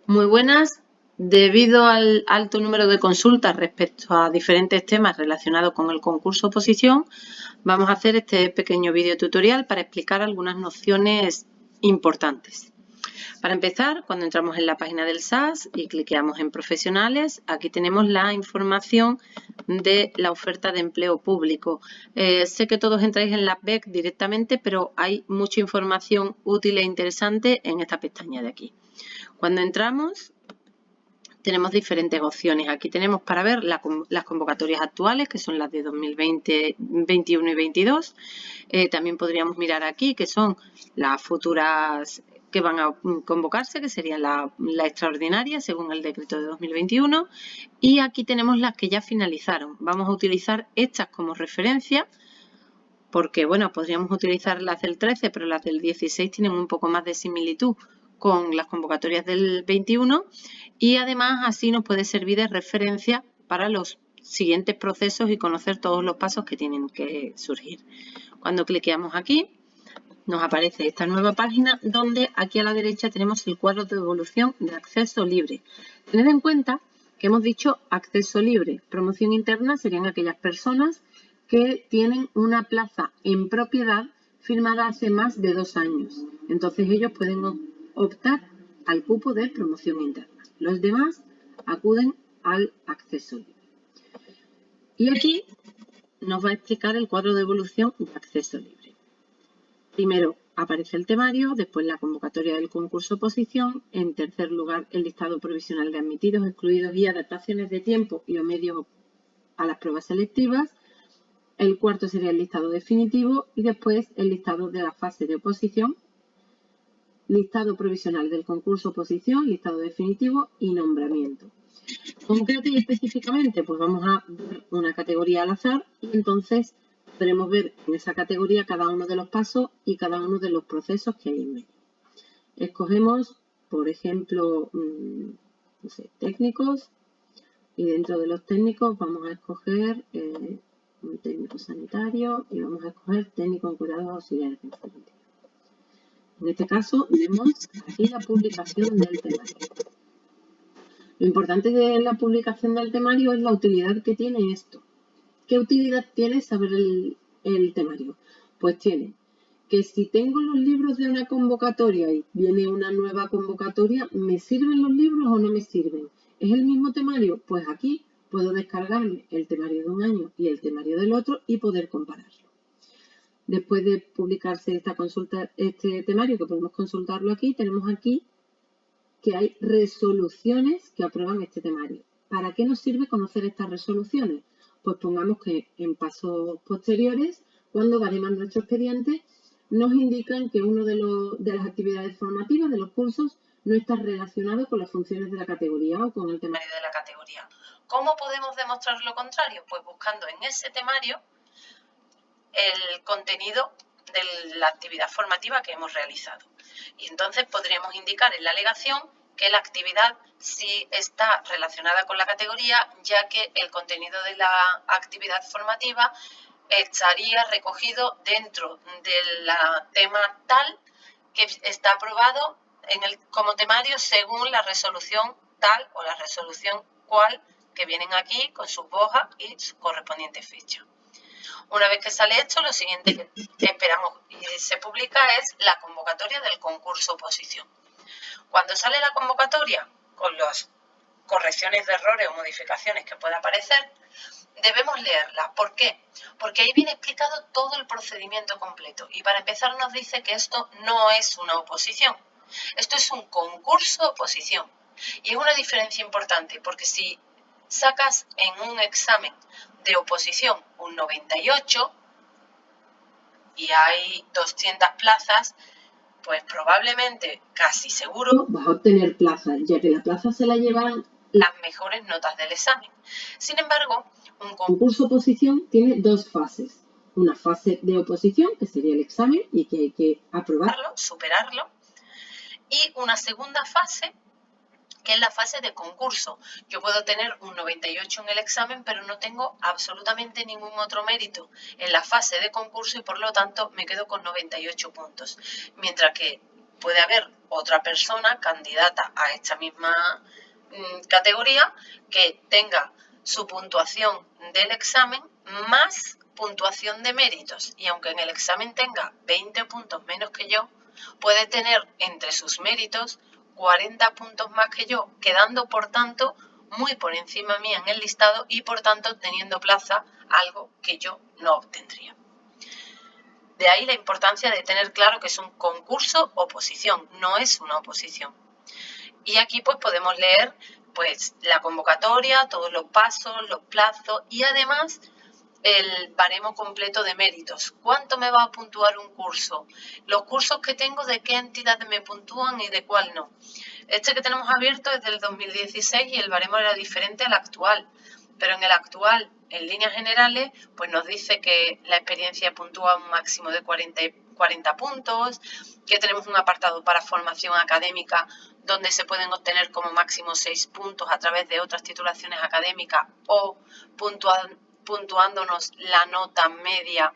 Muy buenas. Debido al alto número de consultas respecto a diferentes temas relacionados con el concurso oposición, vamos a hacer este pequeño vídeo tutorial para explicar algunas nociones importantes. Para empezar, cuando entramos en la página del SAS y cliqueamos en Profesionales, aquí tenemos la información de la oferta de empleo público. Sé que todos entráis en la BEC directamente, pero hay mucha información útil e interesante en esta pestaña de aquí. Cuando entramos, tenemos diferentes opciones. Aquí tenemos para ver las convocatorias actuales, que son las de 2020, 21 y 22. También podríamos mirar aquí, que son las futuras que van a convocarse, que sería la extraordinaria, según el decreto de 2021. Y aquí tenemos las que ya finalizaron. Vamos a utilizar estas como referencia, porque, bueno, podríamos utilizar las del 13, pero las del 16 tienen un poco más de similitud con las convocatorias del 21 y además así nos puede servir de referencia para los siguientes procesos y conocer todos los pasos que tienen que surgir. Cuando cliqueamos aquí, nos aparece esta nueva página donde aquí a la derecha tenemos el cuadro de evolución de acceso libre. Tened en cuenta que hemos dicho acceso libre. Promoción interna serían aquellas personas que tienen una plaza en propiedad firmada hace más de 2 años. Entonces ellos pueden optar al cupo de promoción interna. Los demás acuden al acceso libre. Y aquí nos va a explicar el cuadro de evolución de acceso libre. Primero aparece el temario, después la convocatoria del concurso oposición, en tercer lugar el listado provisional de admitidos, excluidos y adaptaciones de tiempo y o medios a las pruebas selectivas. El cuarto sería el listado definitivo y después el listado de la fase de oposición, listado provisional del concurso oposición, listado definitivo y nombramiento. Concreto y específicamente, pues vamos a ver una categoría al azar y entonces podremos ver en esa categoría cada uno de los pasos y cada uno de los procesos que hay en medio. Escogemos, por ejemplo, no sé, técnicos, y dentro de los técnicos vamos a escoger un técnico sanitario y vamos a escoger técnico en cuidados auxiliares de enfermería. En este caso vemos aquí la publicación del temario. Lo importante de la publicación del temario es la utilidad que tiene esto. ¿Qué utilidad tiene saber el temario? Pues tiene que si tengo los libros de una convocatoria y viene una nueva convocatoria, ¿me sirven los libros o no me sirven? ¿Es el mismo temario? Pues aquí puedo descargarme el temario de un año y el temario del otro y poder compararlo. Después de publicarse este temario, que podemos consultarlo aquí, tenemos aquí que hay resoluciones que aprueban este temario. ¿Para qué nos sirve conocer estas resoluciones? Pues pongamos que en pasos posteriores, cuando baremos nuestro expediente, nos indican que uno de las actividades formativas de los cursos no está relacionado con las funciones de la categoría o con el temario de la categoría. ¿Cómo podemos demostrar lo contrario? Pues buscando en ese temario el contenido de la actividad formativa que hemos realizado. Y entonces podríamos indicar en la alegación que la actividad sí está relacionada con la categoría, ya que el contenido de la actividad formativa estaría recogido dentro del tema tal que está aprobado como temario según la resolución tal o la resolución cual que vienen aquí con sus hojas y su correspondiente fecha. Una vez que sale esto, lo siguiente que esperamos y se publica es la convocatoria del concurso oposición. Cuando sale la convocatoria, con las correcciones de errores o modificaciones que pueda aparecer, debemos leerla. ¿Por qué? Porque ahí viene explicado todo el procedimiento completo. Y para empezar nos dice que esto no es una oposición. Esto es un concurso oposición. Y es una diferencia importante, porque si sacas en un examen de oposición un 98 y hay 200 plazas, pues probablemente, casi seguro, vas a obtener plaza, ya que la plaza se la llevan las mejores notas del examen. Sin embargo, un concurso oposición tiene dos fases. Una fase de oposición, que sería el examen y que hay que aprobarlo, superarlo, y una segunda fase, que es la fase de concurso. Yo puedo tener un 98 en el examen, pero no tengo absolutamente ningún otro mérito en la fase de concurso y por lo tanto me quedo con 98 puntos. Mientras que puede haber otra persona candidata a esta misma categoría que tenga su puntuación del examen más puntuación de méritos, y aunque en el examen tenga 20 puntos menos que yo, puede tener entre sus méritos 40 puntos más que yo, quedando por tanto muy por encima mía en el listado y por tanto teniendo plaza, algo que yo no obtendría. De ahí la importancia de tener claro que es un concurso oposición, no es una oposición. Y aquí pues podemos leer pues la convocatoria, todos los pasos, los plazos y además el baremo completo de méritos. ¿Cuánto me va a puntuar un curso? Los cursos que tengo, de qué entidades me puntúan y de cuál no. Este que tenemos abierto es del 2016 y el baremo era diferente al actual. Pero en el actual, en líneas generales, pues nos dice que la experiencia puntúa un máximo de 40 puntos, que tenemos un apartado para formación académica donde se pueden obtener como máximo 6 puntos a través de otras titulaciones académicas o puntuándonos la nota media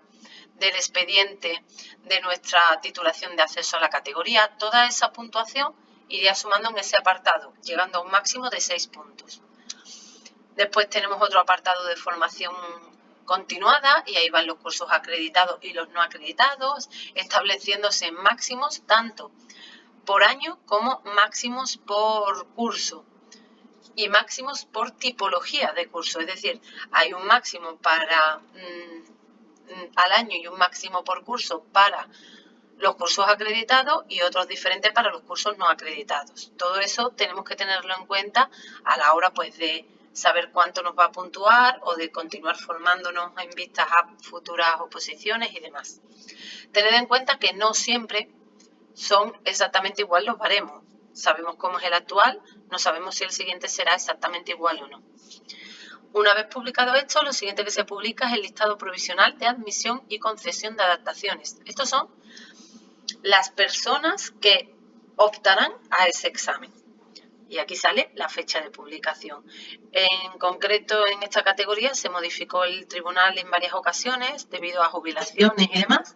del expediente de nuestra titulación de acceso a la categoría. Toda esa puntuación iría sumando en ese apartado, llegando a un máximo de 6 puntos. Después tenemos otro apartado de formación continuada y ahí van los cursos acreditados y los no acreditados, estableciéndose máximos tanto por año como máximos por curso y máximos por tipología de curso. Es decir, hay un máximo para al año y un máximo por curso para los cursos acreditados y otros diferentes para los cursos no acreditados. Todo eso tenemos que tenerlo en cuenta a la hora pues de saber cuánto nos va a puntuar o de continuar formándonos en vistas a futuras oposiciones y demás. Tened en cuenta que no siempre son exactamente igual los baremos. Sabemos cómo es el actual, no sabemos si el siguiente será exactamente igual o no. Una vez publicado esto, lo siguiente que se publica es el listado provisional de admisión y concesión de adaptaciones. Estos son las personas que optarán a ese examen. Y aquí sale la fecha de publicación. En concreto, en esta categoría se modificó el tribunal en varias ocasiones debido a jubilaciones y demás.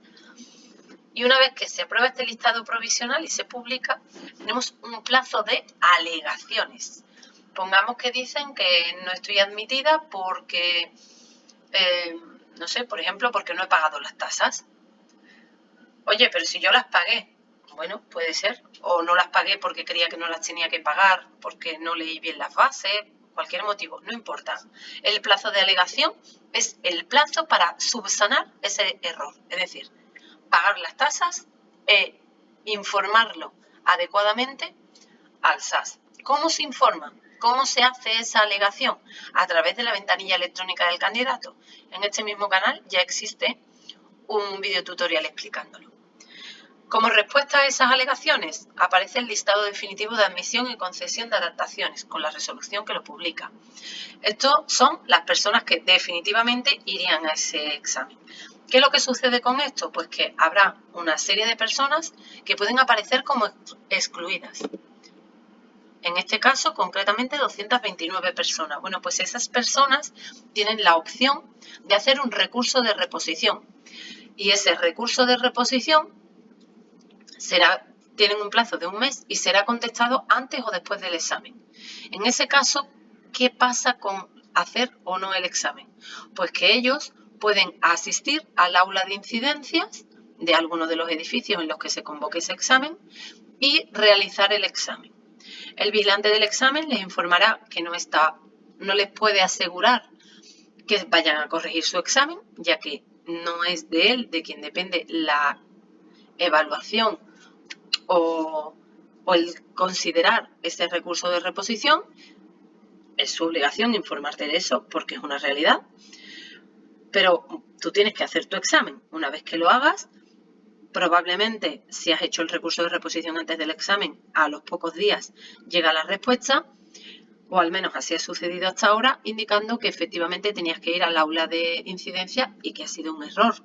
Y una vez que se aprueba este listado provisional y se publica, tenemos un plazo de alegaciones. Pongamos que dicen que no estoy admitida porque, no sé, por ejemplo, porque no he pagado las tasas. Oye, pero si yo las pagué. Bueno, puede ser. O no las pagué porque creía que no las tenía que pagar, porque no leí bien las bases, cualquier motivo, no importa. El plazo de alegación es el plazo para subsanar ese error. Es decir, pagar las tasas e informarlo adecuadamente al SAS. ¿Cómo se informa? ¿Cómo se hace esa alegación? A través de la ventanilla electrónica del candidato. En este mismo canal ya existe un videotutorial explicándolo. Como respuesta a esas alegaciones, aparece el listado definitivo de admisión y concesión de adaptaciones, con la resolución que lo publica. Estos son las personas que definitivamente irían a ese examen. ¿Qué es lo que sucede con esto? Pues que habrá una serie de personas que pueden aparecer como excluidas. En este caso, concretamente, 229 personas. Bueno, pues esas personas tienen la opción de hacer un recurso de reposición. Y ese recurso de reposición tienen un plazo de un mes y será contestado antes o después del examen. En ese caso, ¿qué pasa con hacer o no el examen? Pues que ellos pueden asistir al aula de incidencias de alguno de los edificios en los que se convoque ese examen y realizar el examen. El vigilante del examen les informará que no les puede asegurar que vayan a corregir su examen, ya que no es de él de quien depende la evaluación o el considerar ese recurso de reposición. Es su obligación informarte de eso porque es una realidad, pero tú tienes que hacer tu examen. Una vez que lo hagas, probablemente si has hecho el recurso de reposición antes del examen, a los pocos días llega la respuesta, o al menos así ha sucedido hasta ahora, indicando que efectivamente tenías que ir al aula de incidencia y que ha sido un error.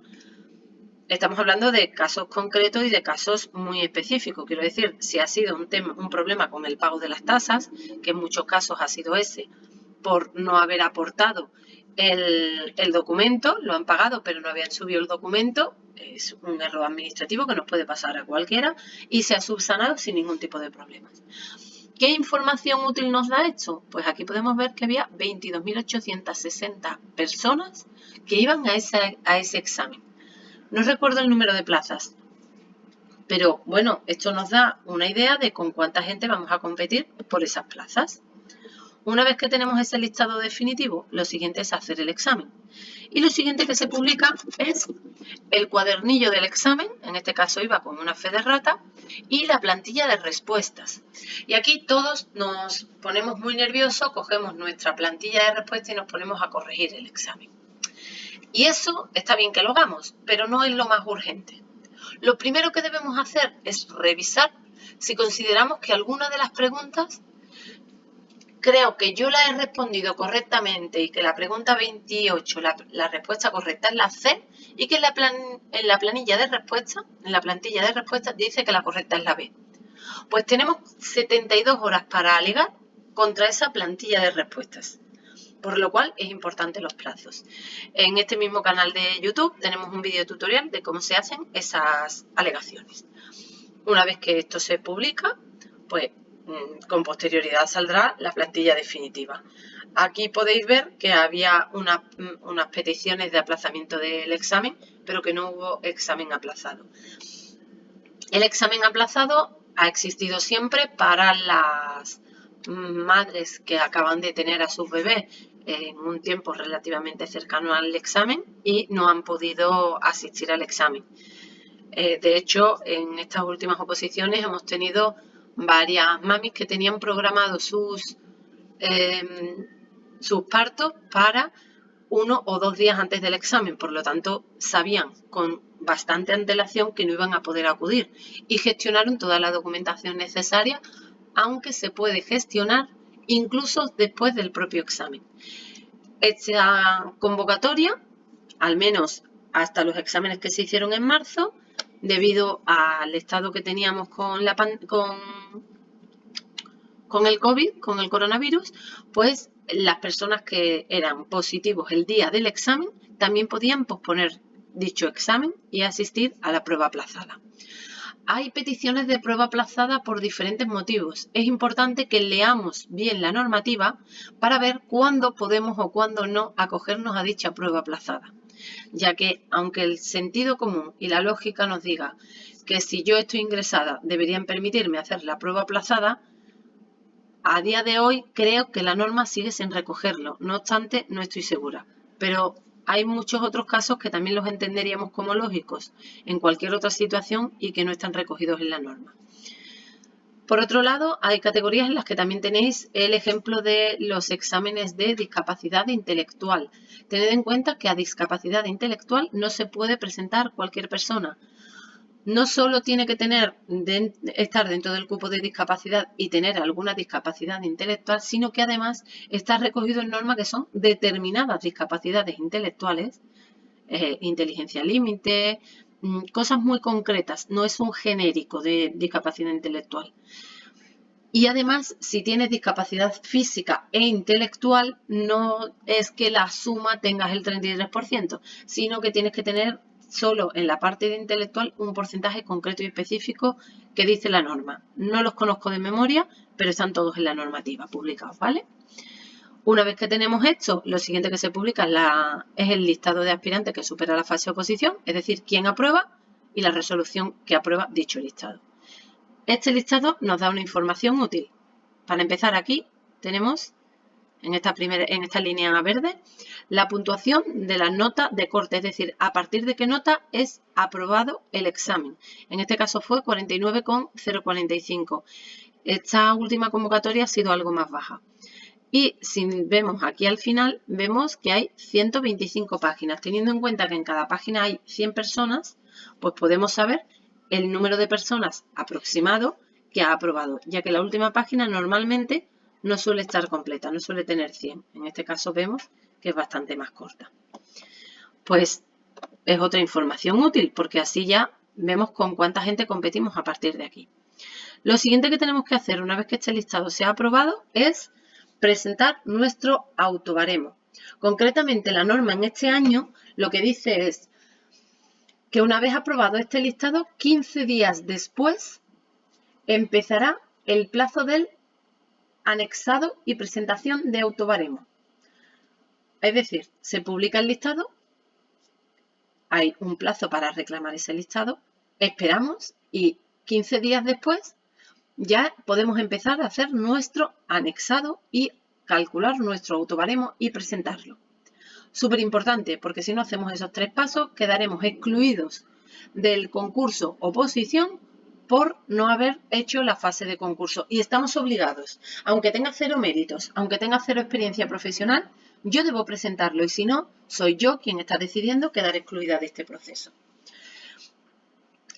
Estamos hablando de casos concretos y de casos muy específicos. Quiero decir, si ha sido un problema con el pago de las tasas, que en muchos casos ha sido ese, por no haber aportado el documento, lo han pagado pero no habían subido el documento, es un error administrativo que nos puede pasar a cualquiera y se ha subsanado sin ningún tipo de problemas. ¿Qué información útil nos da esto? Pues aquí podemos ver que había 22.860 personas que iban a ese examen. No recuerdo el número de plazas, pero bueno, esto nos da una idea de con cuánta gente vamos a competir por esas plazas. Una vez que tenemos ese listado definitivo, lo siguiente es hacer el examen. Y lo siguiente que se publica es el cuadernillo del examen, en este caso iba con una fe de rata, y la plantilla de respuestas. Y aquí todos nos ponemos muy nerviosos, cogemos nuestra plantilla de respuestas y nos ponemos a corregir el examen. Y eso está bien que lo hagamos, pero no es lo más urgente. Lo primero que debemos hacer es revisar si consideramos que alguna de las preguntas creo que yo la he respondido correctamente y que la pregunta 28, la respuesta correcta es la C y que en la planilla de respuesta, en la plantilla de respuesta dice que la correcta es la B. Pues tenemos 72 horas para alegar contra esa plantilla de respuestas, por lo cual es importante los plazos. En este mismo canal de YouTube tenemos un vídeo tutorial de cómo se hacen esas alegaciones. Una vez que esto se publica, pues con posterioridad saldrá la plantilla definitiva. Aquí podéis ver que había unas peticiones de aplazamiento del examen, pero que no hubo examen aplazado. El examen aplazado ha existido siempre para las madres que acaban de tener a sus bebés en un tiempo relativamente cercano al examen y no han podido asistir al examen. De hecho, en estas últimas oposiciones hemos tenido varias mamis que tenían programados sus partos para 1 o 2 días antes del examen, por lo tanto sabían con bastante antelación que no iban a poder acudir y gestionaron toda la documentación necesaria, aunque se puede gestionar incluso después del propio examen. Esta convocatoria, al menos hasta los exámenes que se hicieron en marzo, debido al estado que teníamos con el COVID, con el coronavirus, pues las personas que eran positivos el día del examen también podían posponer dicho examen y asistir a la prueba aplazada. Hay peticiones de prueba aplazada por diferentes motivos. Es importante que leamos bien la normativa para ver cuándo podemos o cuándo no acogernos a dicha prueba aplazada, ya que aunque el sentido común y la lógica nos diga que si yo estoy ingresada deberían permitirme hacer la prueba aplazada, a día de hoy creo que la norma sigue sin recogerlo, no obstante no estoy segura, pero hay muchos otros casos que también los entenderíamos como lógicos en cualquier otra situación y que no están recogidos en la norma. Por otro lado, hay categorías en las que también tenéis el ejemplo de los exámenes de discapacidad intelectual. Tened en cuenta que a discapacidad intelectual no se puede presentar cualquier persona. No solo tiene que estar dentro del cupo de discapacidad y tener alguna discapacidad intelectual, sino que además está recogido en norma que son determinadas discapacidades intelectuales, inteligencia límite, cosas muy concretas, no es un genérico de discapacidad intelectual. Y además, si tienes discapacidad física e intelectual, no es que la suma tengas el 33%, sino que tienes que tener solo en la parte de intelectual un porcentaje concreto y específico que dice la norma. No los conozco de memoria, pero están todos en la normativa publicados, ¿vale? Una vez que tenemos esto, lo siguiente que se publica es el listado de aspirantes que supera la fase de oposición, es decir, quién aprueba y la resolución que aprueba dicho listado. Este listado nos da una información útil. Para empezar, aquí tenemos en esta línea verde la puntuación de la nota de corte, es decir, a partir de qué nota es aprobado el examen. En este caso fue 49,045. Esta última convocatoria ha sido algo más baja. Y si vemos aquí al final, vemos que hay 125 páginas. Teniendo en cuenta que en cada página hay 100 personas, pues podemos saber el número de personas aproximado que ha aprobado, ya que la última página normalmente no suele estar completa, no suele tener 100. En este caso vemos que es bastante más corta. Pues es otra información útil, porque así ya vemos con cuánta gente competimos a partir de aquí. Lo siguiente que tenemos que hacer una vez que este listado sea aprobado es presentar nuestro autobaremo. Concretamente, la norma en este año lo que dice es que una vez aprobado este listado, 15 días después empezará el plazo del anexado y presentación de autobaremo. Es decir, se publica el listado, hay un plazo para reclamar ese listado, esperamos y 15 días después ya podemos empezar a hacer nuestro anexado y calcular nuestro autobaremo y presentarlo. Súper importante, porque si no hacemos esos 3 pasos, quedaremos excluidos del concurso oposición por no haber hecho la fase de concurso. Y estamos obligados, aunque tenga 0 méritos, aunque tenga 0 experiencia profesional, yo debo presentarlo y si no, soy yo quien está decidiendo quedar excluida de este proceso.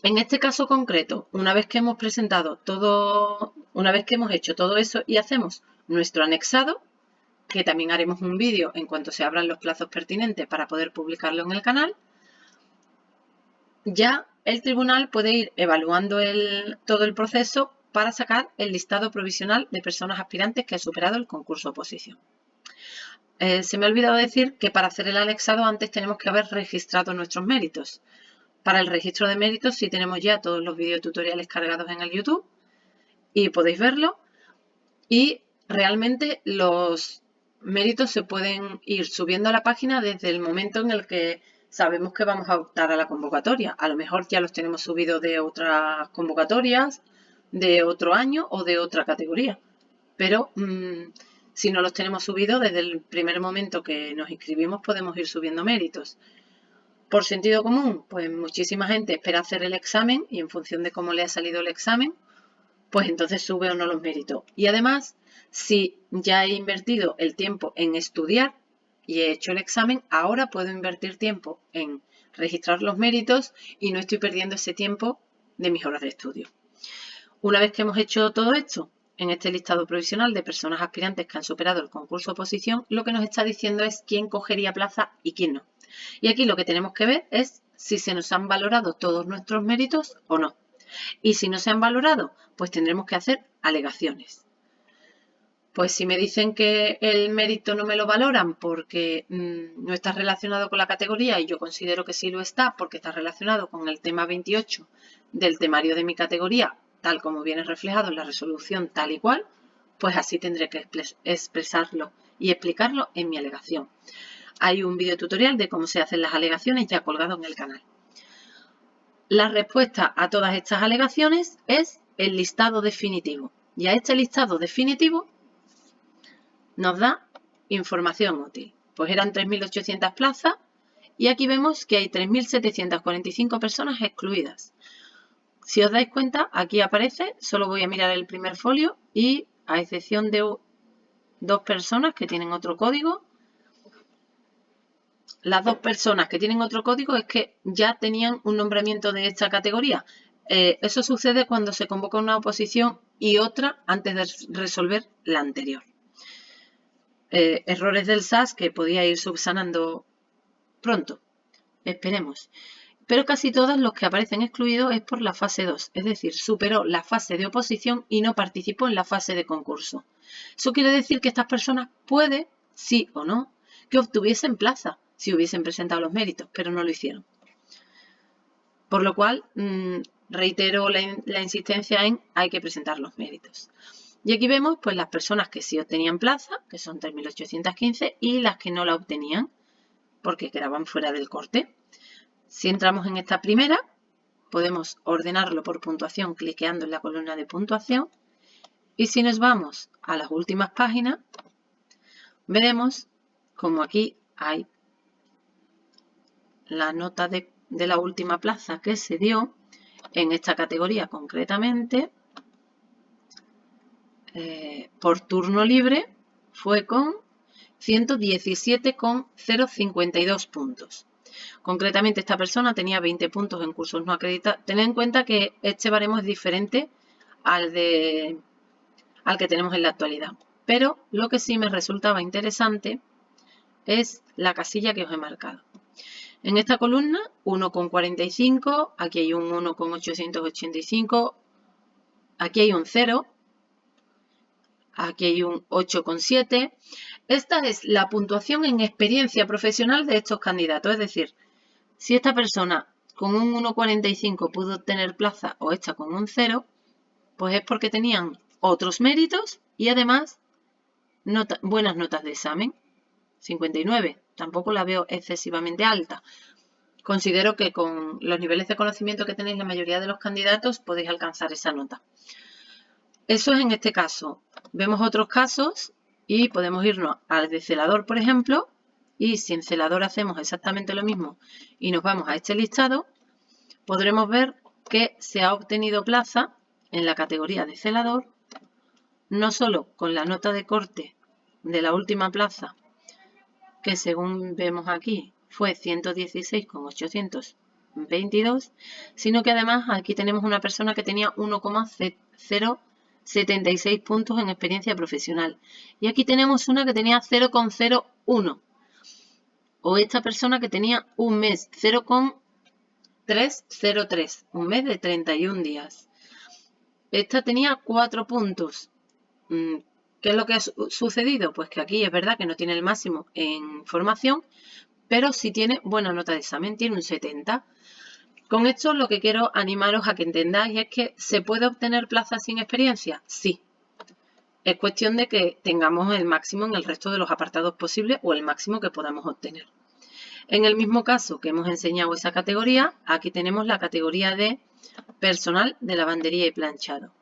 En este caso concreto, una vez que hemos presentado todo, una vez que hemos hecho todo eso y hacemos nuestro anexado, que también haremos un vídeo en cuanto se abran los plazos pertinentes para poder publicarlo en el canal, ya el tribunal puede ir evaluando todo el proceso para sacar el listado provisional de personas aspirantes que han superado el concurso oposición. Se me ha olvidado decir que para hacer el anexado antes tenemos que haber registrado nuestros méritos. Para el registro de méritos sí tenemos ya todos los videotutoriales cargados en el YouTube y podéis verlo. Y realmente los méritos se pueden ir subiendo a la página desde el momento en el que sabemos que vamos a optar a la convocatoria. A lo mejor ya los tenemos subidos de otras convocatorias, de otro año o de otra categoría. Pero si no los tenemos subidos, desde el primer momento que nos inscribimos podemos ir subiendo méritos. Por sentido común, pues muchísima gente espera hacer el examen y en función de cómo le ha salido el examen, pues entonces sube o no los méritos. Y además, si ya he invertido el tiempo en estudiar y he hecho el examen, ahora puedo invertir tiempo en registrar los méritos y no estoy perdiendo ese tiempo de mis horas de estudio. Una vez que hemos hecho todo esto, en este listado provisional de personas aspirantes que han superado el concurso oposición, lo que nos está diciendo es quién cogería plaza y quién no. Y aquí lo que tenemos que ver es si se nos han valorado todos nuestros méritos o no. Y si no se han valorado, pues tendremos que hacer alegaciones. Pues si me dicen que el mérito no me lo valoran porque no está relacionado con la categoría y yo considero que sí lo está porque está relacionado con el tema 28 del temario de mi categoría, tal como viene reflejado en la resolución tal y cual, pues así tendré que expresarlo y explicarlo en mi alegación. Hay un video tutorial de cómo se hacen las alegaciones ya colgado en el canal. La respuesta a todas estas alegaciones es el listado definitivo. Y a este listado definitivo nos da información útil. Pues eran 3.800 plazas y aquí vemos que hay 3.745 personas excluidas. Si os dais cuenta, aquí aparece, solo voy a mirar el primer folio y a excepción de 2 personas que tienen otro código, las 2 personas que tienen otro código es que ya tenían un nombramiento de esta categoría. Eso sucede cuando se convoca una oposición y otra antes de resolver la anterior. Errores del SAS que podía ir subsanando pronto. Esperemos. Pero casi todos los que aparecen excluidos es por la fase 2, es decir, superó la fase de oposición y no participó en la fase de concurso. Eso quiere decir que estas personas puede, sí o no, que obtuviesen plaza si hubiesen presentado los méritos, pero no lo hicieron. Por lo cual, reitero la insistencia en hay que presentar los méritos. Y aquí vemos pues las personas que sí obtenían plaza, que son 3.815, y las que no la obtenían, porque quedaban fuera del corte. Si entramos en esta primera, podemos ordenarlo por puntuación cliqueando en la columna de puntuación. Y si nos vamos a las últimas páginas, veremos como aquí hay la nota de la última plaza que se dio en esta categoría concretamente. Por turno libre fue con 117,052 puntos. Concretamente esta persona tenía 20 puntos en cursos no acreditados. Tened en cuenta que este baremo es diferente al que tenemos en la actualidad. Pero lo que sí me resultaba interesante es la casilla que os he marcado. En esta columna 1,45, aquí hay un 1,885, aquí hay un 0, aquí hay un 8,7. Esta es la puntuación en experiencia profesional de estos candidatos. Es decir, si esta persona con un 1,45 pudo obtener plaza o esta con un 0, pues es porque tenían otros méritos y además buenas notas de examen. 59, tampoco la veo excesivamente alta. Considero que con los niveles de conocimiento que tenéis la mayoría de los candidatos podéis alcanzar esa nota. Eso es en este caso. Vemos otros casos y podemos irnos al de celador, por ejemplo, y si en celador hacemos exactamente lo mismo y nos vamos a este listado, podremos ver que se ha obtenido plaza en la categoría de celador, no solo con la nota de corte de la última plaza, que según vemos aquí fue 116,822, sino que además aquí tenemos una persona que tenía 1,076 puntos en experiencia profesional. Y aquí tenemos una que tenía 0,01. O esta persona que tenía un mes, 0,303, un mes de 31 días. Esta tenía 4 puntos. ¿Qué es lo que ha sucedido? Pues que aquí es verdad que no tiene el máximo en formación, pero sí tiene buena nota de examen, tiene un 70. Con esto lo que quiero animaros a que entendáis es que ¿se puede obtener plaza sin experiencia? Sí. Es cuestión de que tengamos el máximo en el resto de los apartados posibles o el máximo que podamos obtener. En el mismo caso que hemos enseñado esa categoría, aquí tenemos la categoría de personal de lavandería y planchado.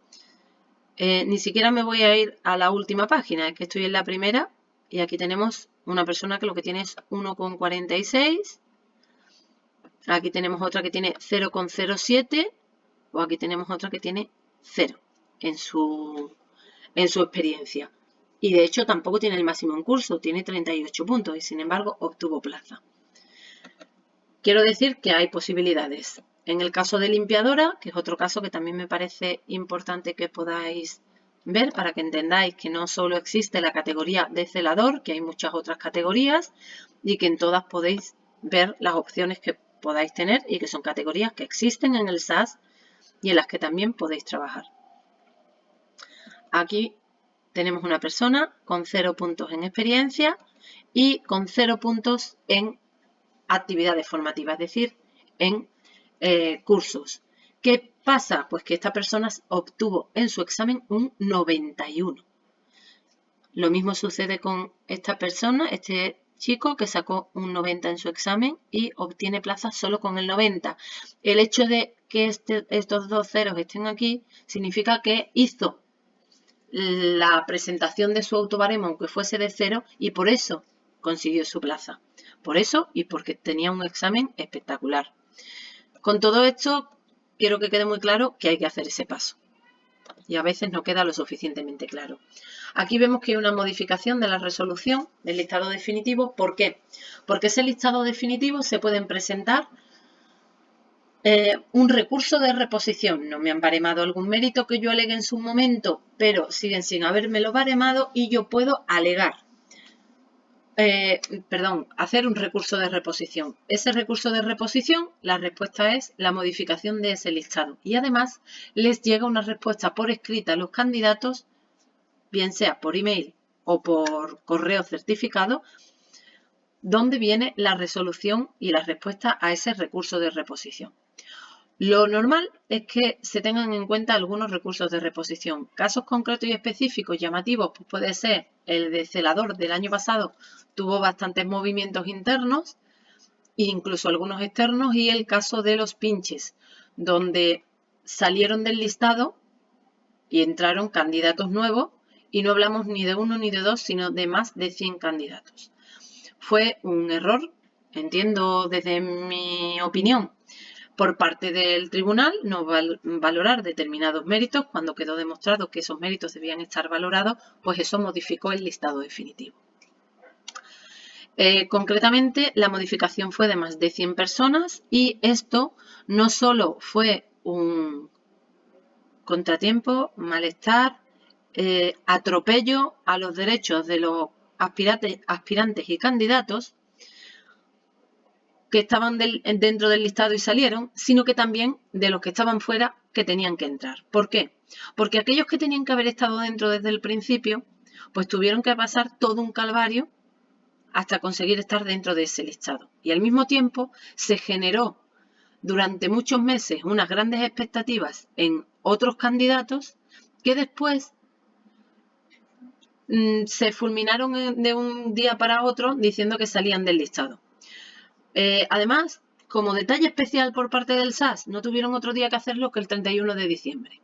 Ni siquiera me voy a ir a la última página, es que estoy en la primera y aquí tenemos una persona que lo que tiene es 1,46. Aquí tenemos otra que tiene 0,07 o aquí tenemos otra que tiene 0 en su experiencia. Y de hecho tampoco tiene el máximo en curso, tiene 38 puntos y sin embargo obtuvo plaza. Quiero decir que hay posibilidades. En el caso de limpiadora, que es otro caso que también me parece importante que podáis ver para que entendáis que no solo existe la categoría de celador, que hay muchas otras categorías y que en todas podéis ver las opciones que podáis tener y que son categorías que existen en el SAS y en las que también podéis trabajar. Aquí tenemos una persona con 0 puntos en experiencia y con 0 puntos en actividades formativas, es decir, en cursos. ¿Qué pasa? Pues que esta persona obtuvo en su examen un 91. Lo mismo sucede con esta persona, este chico que sacó un 90 en su examen y obtiene plaza solo con el 90. El hecho de que estos dos ceros estén aquí significa que hizo la presentación de su autobaremo aunque fuese de 0 y por eso consiguió su plaza. Por eso y porque tenía un examen espectacular. Con todo esto, quiero que quede muy claro que hay que hacer ese paso. Y a veces no queda lo suficientemente claro. Aquí vemos que hay una modificación de la resolución del listado definitivo. ¿Por qué? Porque ese listado definitivo se pueden presentar un recurso de reposición. No me han baremado algún mérito que yo alegue en su momento, pero siguen sin habérmelo baremado y yo puedo alegar. Hacer un recurso de reposición. Ese recurso de reposición, la respuesta es la modificación de ese listado. Y además les llega una respuesta por escrita a los candidatos, bien sea por email o por correo certificado, donde viene la resolución y la respuesta a ese recurso de reposición. Lo normal es que se tengan en cuenta algunos recursos de reposición. Casos concretos y específicos llamativos, pues puede ser el de celador del año pasado, tuvo bastantes movimientos internos e incluso algunos externos, y el caso de los pinches, donde salieron del listado y entraron candidatos nuevos y no hablamos ni de uno ni de dos, sino de más de 100 candidatos. Fue un error, entiendo desde mi opinión, por parte del tribunal no valorar determinados méritos. Cuando quedó demostrado que esos méritos debían estar valorados, pues eso modificó el listado definitivo. Concretamente, la modificación fue de más de 100 personas y esto no solo fue un contratiempo, malestar, atropello a los derechos de los aspirantes y candidatos que estaban dentro del listado y salieron, sino que también de los que estaban fuera que tenían que entrar. ¿Por qué? Porque aquellos que tenían que haber estado dentro desde el principio, pues tuvieron que pasar todo un calvario hasta conseguir estar dentro de ese listado. Y al mismo tiempo se generó durante muchos meses unas grandes expectativas en otros candidatos que después se fulminaron de un día para otro diciendo que salían del listado. Además, como detalle especial por parte del SAS, no tuvieron otro día que hacerlo que el 31 de diciembre.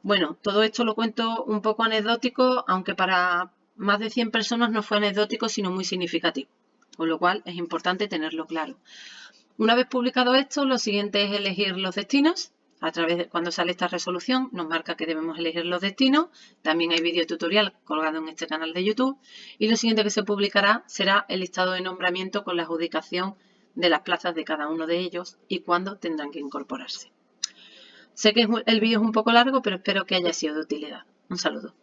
Bueno, todo esto lo cuento un poco anecdótico, aunque para más de 100 personas no fue anecdótico, sino muy significativo, con lo cual es importante tenerlo claro. Una vez publicado esto, lo siguiente es elegir los destinos. A través de cuando sale esta resolución nos marca que debemos elegir los destinos. También hay vídeo tutorial colgado en este canal de YouTube. Y lo siguiente que se publicará será el listado de nombramiento con la adjudicación de las plazas de cada uno de ellos y cuándo tendrán que incorporarse. Sé que el vídeo es un poco largo, pero espero que haya sido de utilidad. Un saludo.